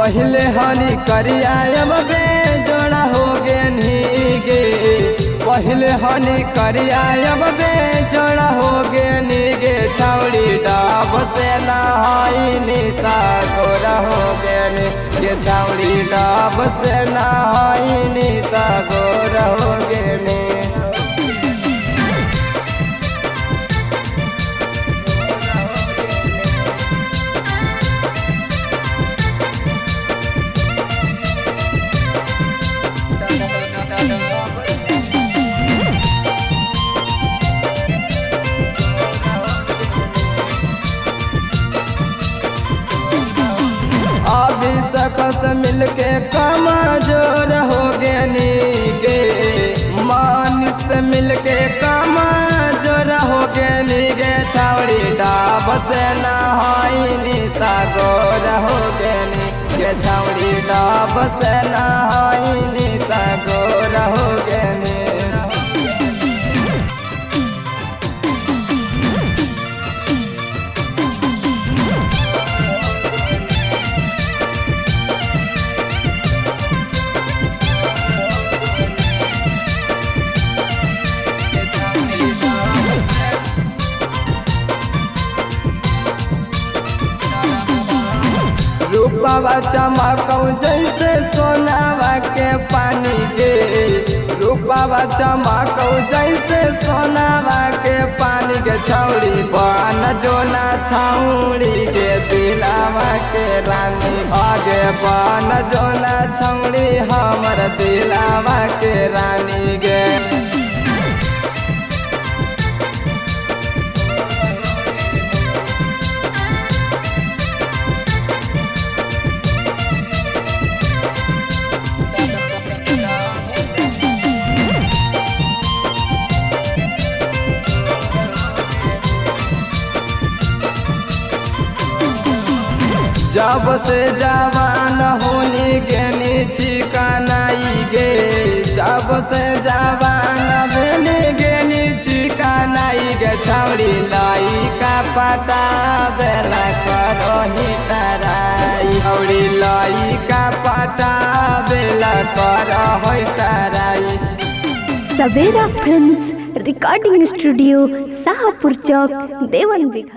पहले हनी करिया अब बेजोड़ा हो गे नीगे। पहले हनी करिया अब बेजोड़ा हो गे नीगे। छौड़ी डाब से नहाई नीता गोरा हो गे नीगे। छौड़ी डाब से नहाई नीता गोरा हो गे नी। सकस मिलके कमजोर हो गे नीगे। मान से मिलके कमजोर हो गे नीगे। छौड़ी डाब से नहाई नीता गोर हो गे नीगे। छौड़ी डाब से नहाई नीता गोर हो गे नी। रूपवा चमकौ जैसे सोनावा के पानी गे। रूपवा चमकौ जैसे सोनावा के पानी गे। छौड़ी बन जोना छौड़ी गे दिलावा के रानी। आगे बन जोना छौड़ी हमर दिलावा के रानी गे। जब से जवान होनी गेनी चिकनाई गे। जब से जवान भेनी गेनी चिकनाई गे। छौड़ी लाई का पटा बेला करो ही तराई। छौड़ी लाई का पटा बेला करो ही तराई। सवेरा फिल्म्स रिकॉर्डिंग स्टूडियो शाहपुर चौक देवन बिघा।